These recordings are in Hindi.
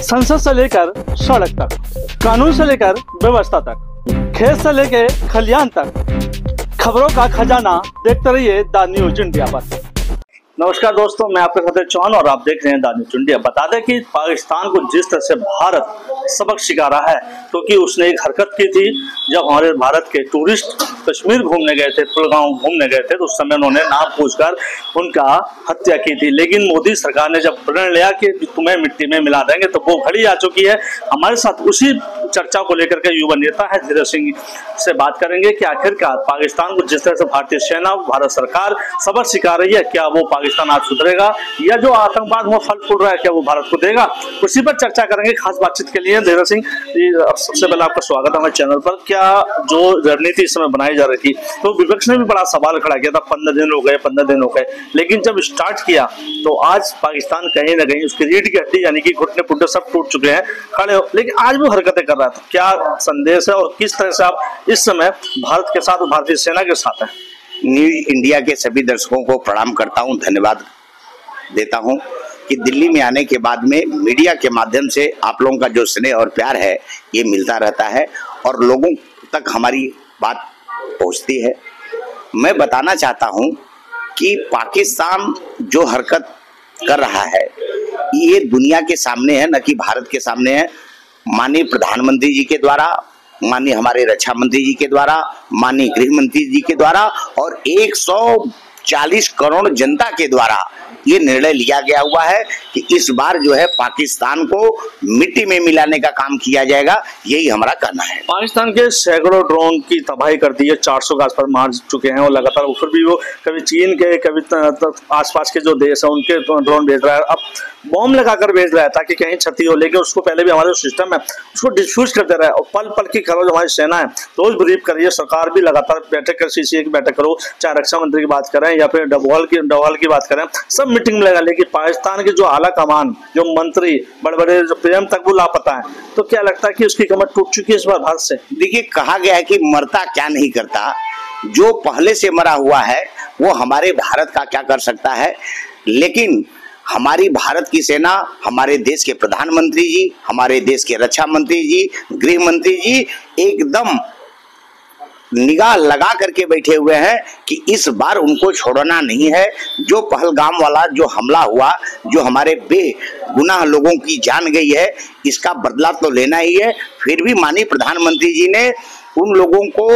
संसद से लेकर सड़क तक, कानून से लेकर व्यवस्था तक, खेत से लेकर खलियान तक, खबरों का खजाना देखते रहिए द न्यूज इंडिया पर। नमस्कार दोस्तों, मैं आपके साथ चौहान और आप देख रहे हैं द न्यूज इंडिया। बता दें कि पाकिस्तान को जिस तरह से भारत सबक सिखा रहा है, क्योंकि उसने एक हरकत की थी जब हमारे भारत के टूरिस्ट कश्मीर घूमने गए थे, पुलगांव घूमने गए थे, तो उस समय उन्होंने नाम पूछकर उनका हत्या की थी। लेकिन मोदी सरकार ने जब प्रण लिया कि तुम्हें मिट्टी में मिला देंगे, तो वो घड़ी आ चुकी है। हमारे साथ उसी चर्चा को लेकर के युवा नेता है धीरज सिंह से बात करेंगे कि आखिरकार पाकिस्तान को जिस तरह से भारतीय सेना, भारत सरकार सबक सिखा रही है, क्या वो पाकिस्तान आज सुधरेगा या जो आतंकवाद में फल फूल रहा है क्या वो भारत को देगा, उसी पर चर्चा करेंगे। खास बातचीत के लिए धीरज सिंह, सबसे पहले आपका स्वागत है हमारे चैनल पर। क्या जो रणनीति इस समय बनाई जा रही थी, तो विपक्ष ने भी बड़ा सवाल खड़ा किया था, 15 दिन हो गए 15 दिन हो गए, लेकिन जब स्टार्ट किया तो आज पाकिस्तान कहीं ना कहीं उसकी रीढ़ की हड्डी यानी कि घुटने पुट्टे सब टूट चुके हैं, खड़े हो, लेकिन आज वो हरकतें कर रहा था। क्या संदेश है और किस तरह से आप इस समय भारत के साथ, भारतीय सेना के साथ हैं? न्यूज इंडिया के सभी दर्शकों को प्रणाम करता हूं, धन्यवाद देता हूं कि दिल्ली में आने के बाद में मीडिया के माध्यम से आप लोगों का जो स्नेह और प्यार है ये मिलता रहता है और लोगों तक हमारी बात पहुंचती है। मैं बताना चाहता हूं कि पाकिस्तान जो हरकत कर रहा है ये दुनिया के सामने है, न कि भारत के सामने है। माननीय प्रधानमंत्री जी के द्वारा, माननीय हमारे रक्षा मंत्री जी के द्वारा, माननीय गृह मंत्री जी के द्वारा और 140 करोड़ जनता के द्वारा ये निर्णय लिया गया हुआ है कि इस बार जो है पाकिस्तान को मिट्टी में मिलाने का काम किया जाएगा। यही हमारा कहना है। पाकिस्तान के सैकड़ों ड्रोन की तबाही कर दी है, 400 के आसपास मार चुके हैं और लगातार ऊपर भी वो कभी चीन के कभी आसपास के जो देश है उनके ड्रोन भेज रहा है, अब बॉम्ब लगाकर भेज रहा है ताकि कहीं क्षति हो, लेकिन उसको पहले भी हमारे जो सिस्टम है उसको डिफ्यूज कर दे रहा है। और पल पल की खबर जो हमारी सेना है रोज ब्रीफ कर रही है, सरकार भी लगातार बैठक कर, CCA की बैठक करो, चाहे रक्षा मंत्री की बात करें या फिर डबवाल की बात करें, सब मीटिंग में लगा। लेकिन पाकिस्तान के जो आला कमान, जो मंत्री, बड़े बड़े जो PM तक वो लापता है, तो क्या लगता है कि उसकी कमर टूट चुकी है इस बार भारत से? देखिए, कहा गया है कि मरता क्या नहीं करता, जो पहले से मरा हुआ है वो हमारे भारत का क्या कर सकता है। लेकिन हमारी भारत की सेना, हमारे देश के प्रधानमंत्री जी, हमारे देश के रक्षा मंत्री जी, गृह मंत्री जी एकदम निगाह लगा करके बैठे हुए हैं कि इस बार उनको छोड़ना नहीं है। जो पहलगाम वाला जो हमला हुआ, जो हमारे बेगुनाह लोगों की जान गई है, इसका बदला तो लेना ही है। फिर भी माननीय प्रधानमंत्री जी ने उन लोगों को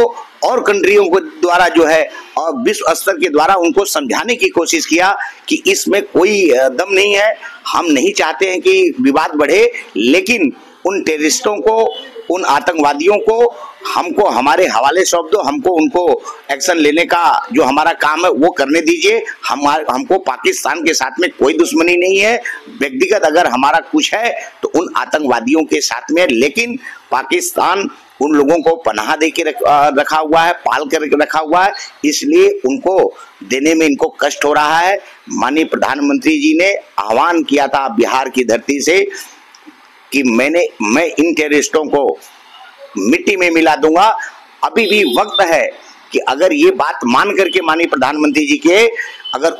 और कंट्रियों को द्वारा जो है और विश्व स्तर के द्वारा उनको समझाने की कोशिश किया कि इसमें कोई दम नहीं है, हम नहीं चाहते हैं कि विवाद बढ़े, लेकिन उन टेररिस्टों को, उन आतंकवादियों को हमको हमारे हवाले सौंप दो, हमको उनको एक्शन लेने का जो हमारा काम है वो करने दीजिए। हमको पाकिस्तान के साथ में कोई दुश्मनी नहीं है, व्यक्तिगत अगर हमारा कुछ है तो उन आतंकवादियों के साथ में, लेकिन पाकिस्तान उन लोगों को पनाह दे के रखा हुआ है, पाल कर रखा हुआ है, इसलिए उनको देने में इनको कष्ट हो रहा है। माननीय प्रधानमंत्री जी ने आह्वान किया था बिहार की धरती से कि मैं इन टेररिस्टों को मिट्टी में मिला दूंगा। अभी भी वक्त है कि अगर ये बात मान करके माननीय प्रधानमंत्री जी के अगर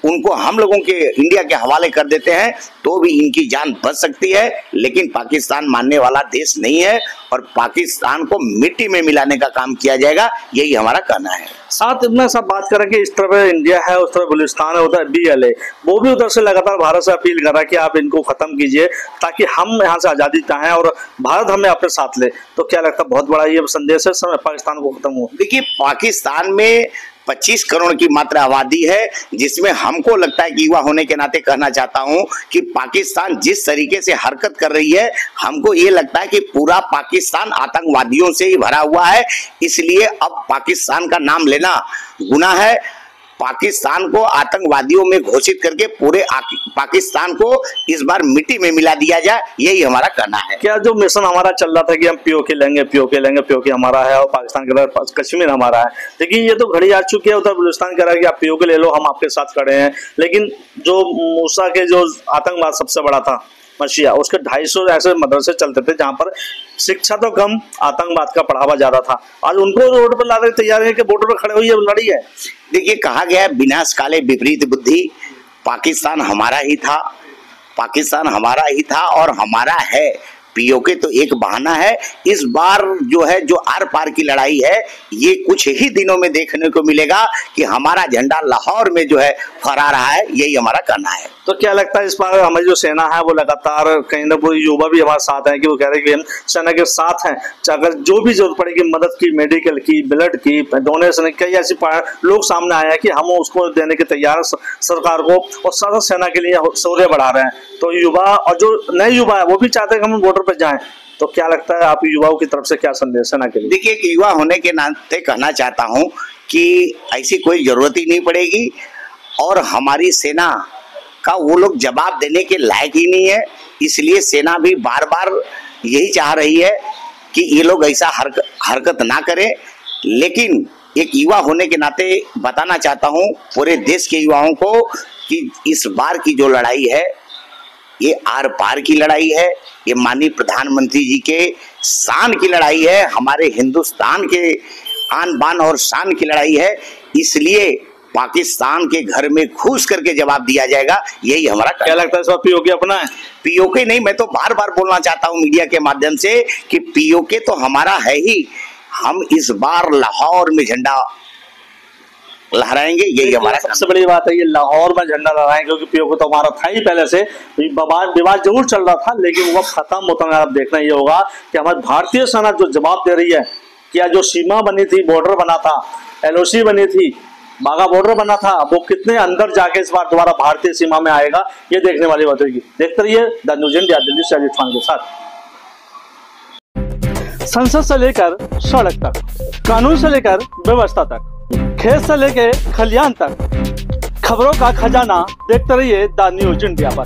उनको हम लोगों के इंडिया के हवाले कर देते हैं तो भी इनकी जान बच सकती है, लेकिन पाकिस्तान मानने वाला देश नहीं है और पाकिस्तान को मिट्टी में मिलाने का काम किया जाएगा, यही हमारा कहना है। साथ में सब बात करें कि इस तरफ इंडिया है, उस तरफ बलूचिस्तान है, उधर BLA, वो भी उधर से लगातार भारत से अपील कर रहा है कि आप इनको खत्म कीजिए ताकि हम यहाँ से आजादी चाहें और भारत हमें अपने साथ ले। तो क्या लगता है बहुत बड़ा ये संदेश है समय पाकिस्तान को खत्म हो? देखिए, पाकिस्तान में 25 करोड़ की मात्र आबादी है, जिसमें हमको लगता है कि युवा होने के नाते कहना चाहता हूं कि पाकिस्तान जिस तरीके से हरकत कर रही है, हमको ये लगता है कि पूरा पाकिस्तान आतंकवादियों से ही भरा हुआ है। इसलिए अब पाकिस्तान का नाम लेना गुनाह है। पाकिस्तान को आतंकवादियों में घोषित करके पूरे पाकिस्तान को इस बार मिट्टी में मिला दिया जाए, यही हमारा कहना है। क्या जो मिशन हमारा चल रहा था कि हम POK लेंगे, POK हमारा है और पाकिस्तान के अंदर कश्मीर हमारा है, लेकिन ये तो घड़ी आ चुकी है, उधर बलूचिस्तान कह रहा है कि आप POK ले लो, हम आपके साथ खड़े हैं। लेकिन जो मूसा के जो आतंकवाद सबसे बड़ा था मशिया, उसके 250 ऐसे मदरसे चलते थे जहां पर शिक्षा तो कम, आतंकवाद का बढ़ावा ज्यादा था। आज उनको रोड पर लाने तैयार है कि बॉर्डर पर खड़े हुई लड़ी है। देखिए, कहा गया है विनाश काले विपरीत बुद्धि, पाकिस्तान हमारा ही था, पाकिस्तान हमारा ही था और हमारा है। पीओके तो एक बहाना है। इस बार जो है, जो आर पार की लड़ाई है, ये कुछ ही दिनों में देखने को मिलेगा कि हमारा झंडा लाहौर में जो है फहरा रहा है। यही हमारा कहना है। तो क्या लगता है इस बार हमारी जो सेना है वो लगातार कहीं ना पूरी युवा भी हमारे साथ है कि वो कह रहे हैं कि हम सेना के साथ हैं, अगर जो भी जरूरत पड़ेगी मदद की, मेडिकल की, ब्लड की, डोनेशन, कई ऐसी लोग सामने आए हैं कि हम उसको देने के तैयार सरकार को, और साथ सेना के लिए शौर्य बढ़ा रहे हैं। तो युवा और जो नए युवा है वो भी चाहते हैं कि हम बॉर्डर पर जाएं। तो क्या लगता है आप युवाओं की तरफ से क्या संदेश सेना के लिए? देखिए, कि युवा होने के नाते कहना चाहता हूं कि ऐसी कोई जरूरत ही नहीं पड़ेगी और हमारी सेना का वो लोग जवाब देने के लायक ही नहीं है। इसलिए सेना भी बार बार यही चाह रही है कि ये लोग ऐसा हरकत ना करें। लेकिन एक युवा होने के नाते बताना चाहता हूं पूरे देश के युवाओं को कि इस बार की जो लड़ाई है ये आर पार की लड़ाई है। ये माननीय प्रधानमंत्री जी के शान की लड़ाई है, हमारे हिंदुस्तान के आन बान और शान की लड़ाई है। इसलिए पाकिस्तान के घर में घुस करके जवाब दिया जाएगा। यही हमारा। क्या लगता है इस बार पीओके अपना है? पीओके नहीं, मैं तो बार बार बोलना चाहता हूं मीडिया के माध्यम से कि पीओके तो हमारा है ही। हम इस बार लाहौर में झंडा लहराएंगे। यही हमारा सबसे बड़ी बात है, ये लाहौर में झंडा लहराएंगे, क्योंकि पीओके तो हमारा था ही पहले से। विवाद जरूर चल रहा था लेकिन वो खत्म होता है। अब देखना ये होगा कि हमारी भारतीय सेना जो जवाब दे रही है, क्या जो सीमा बनी थी, बॉर्डर बना था, एलओसी बनी थी, बाघा बॉर्डर बना था, वो कितने अंदर जाके इस बार दोबारा भारतीय सीमा में आएगा, ये देखने वाली बात होगी। देखते रहिए द न्यूज इंडिया, दिल्ली से अजीत खान के साथ। संसद से लेकर सड़क तक, कानून से लेकर व्यवस्था तक, खेत से लेकर खलियान तक, खबरों का खजाना देखते रहिए द न्यूज इंडिया पर।